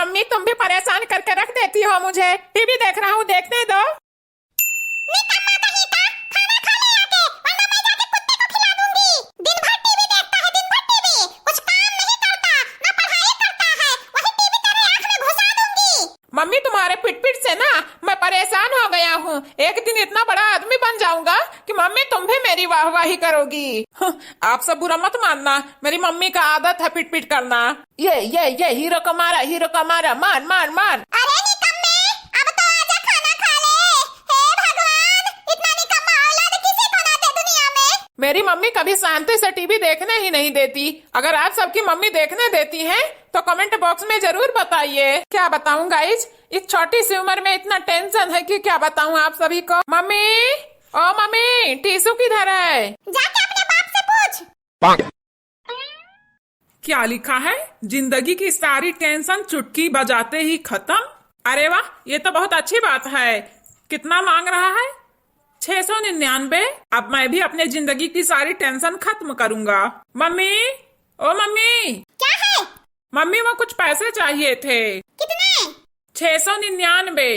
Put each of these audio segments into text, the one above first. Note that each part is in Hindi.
मम्मी तुम भी परेशान करके रख देती हो मुझे। टीवी देख रहा हूँ, देखने दो। निकम्मा कहीं का, खाना खा ले आके, वरना मैं जाके कुत्ते को खिला दूंगी। दिन भर टीवी देखता है, दिन भर टीवी, कुछ काम नहीं करता, ना पढ़ाई करता है, वही टीवी तेरे आँख में घुसा दूंगी। मम्मी तुम्हारे पिट पिट से ना मैं परेशान हो गया हूँ। एक दिन इतना बड़ा आदमी बन जाऊंगा कि मम्मी तुम भी मेरी वाहवाही करोगी। आप सब बुरा मत मानना, मेरी मम्मी का आदत है पिट पिट करना। ये हीरो को मारा, मार मार मार। अरे निकम्मे, अब तो आजा खाना खा ले। हे भगवान, इतना निकम्मा औलाद किसी को ना दे दुनिया में। मेरी मम्मी कभी शांति से टीवी देखने ही नहीं देती। अगर आप सबकी मम्मी देखने देती हैं तो कमेंट बॉक्स में जरूर बताइए। क्या बताऊं गाइज, इस छोटी सी उम्र में इतना टेंशन है कि क्या बताऊं आप सभी को। मम्मी, ओ मम्मी, टीसू किधर है? जाके अपने बाप से पूछ। क्या लिखा है? जिंदगी की सारी टेंशन चुटकी बजाते ही खत्म। अरे वाह, ये तो बहुत अच्छी बात है। कितना मांग रहा है? 699। अब मैं भी अपने जिंदगी की सारी टेंशन खत्म करूंगा। मम्मी, ओ मम्मी। क्या है? मम्मी वो कुछ पैसे चाहिए थे। कितने? 699।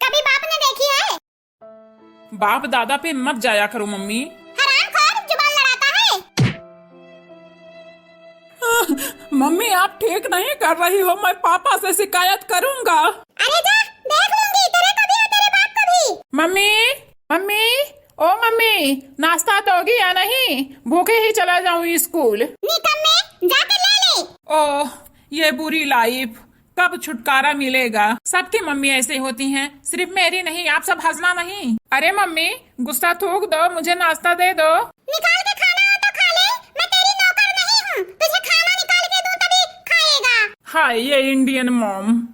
कभी बाप ने देखी है? बाप दादा पे मत जाया करो मम्मी। हरामखोर, जुबान लड़ाता है। मम्मी आप ठीक नहीं कर रही हो, मैं पापा से शिकायत करूंगा। अरे जा, देख लूंगी तेरे को भी और तेरे बाप को भी। मम्मी, मम्मी, ओ मम्मी, नाश्ता दोगी या नहीं? भूखे ही चला जाऊं स्कूल। निकम्मे, जाके ले ले। ओह, ये बुरी लाइफ, कब छुटकारा मिलेगा? सबकी मम्मी ऐसे होती हैं, सिर्फ मेरी नहीं। आप सब हंसना नहीं। अरे मम्मी, गुस्सा थूक दो, मुझे नाश्ता दे दो। निकाल के खाना हो तो खा ले, मैं तेरी नौकर नहीं हूँ। तुझे खाना निकाल के दूँ तभी खाएगा। हाय ये इंडियन मॉम।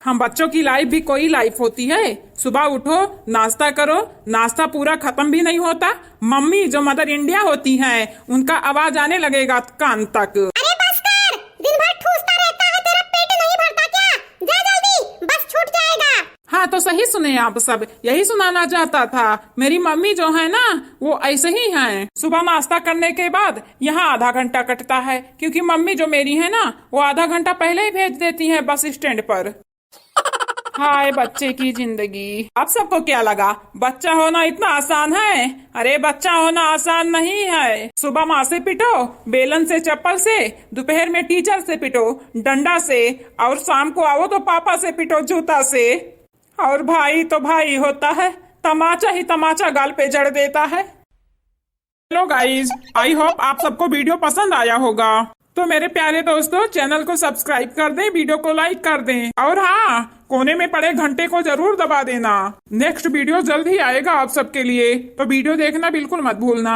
हम बच्चों की लाइफ भी कोई लाइफ होती है। सुबह उठो, नाश्ता करो, नाश्ता पूरा खत्म भी नहीं होता, मम्मी जो मदर इंडिया होती हैं उनका आवाज आने लगेगा कान तक। अरे बस कर, दिन भर ठूसता रहता है, तेरा पेट नहीं भरता क्या? जा जल्दी, बस छूट जाएगा। हाँ तो सही सुने आप सब, यही सुनाना चाहता था। मेरी मम्मी जो है ना वो ऐसे ही हैं। सुबह नाश्ता करने के बाद यहाँ आधा घंटा कटता है, क्योंकि मम्मी जो मेरी है ना वो आधा घंटा पहले ही भेज देती है बस स्टैंड पर। हाय बच्चे की जिंदगी। आप सबको क्या लगा बच्चा होना इतना आसान है? अरे बच्चा होना आसान नहीं है। सुबह माँ से पिटो, बेलन से, चप्पल से, दोपहर में टीचर से पिटो, डंडा से, और शाम को आओ तो पापा से पिटो जूता से। और भाई तो भाई होता है, तमाचा ही तमाचा गाल पे जड़ देता है। हेलो गाइज, आई होप आप सबको वीडियो पसंद आया होगा। तो मेरे प्यारे दोस्तों, चैनल को सब्सक्राइब कर दें, वीडियो को लाइक कर दें, और हाँ, कोने में पड़े घंटे को जरूर दबा देना। नेक्स्ट वीडियो जल्द ही आएगा आप सबके लिए, तो वीडियो देखना बिल्कुल मत भूलना।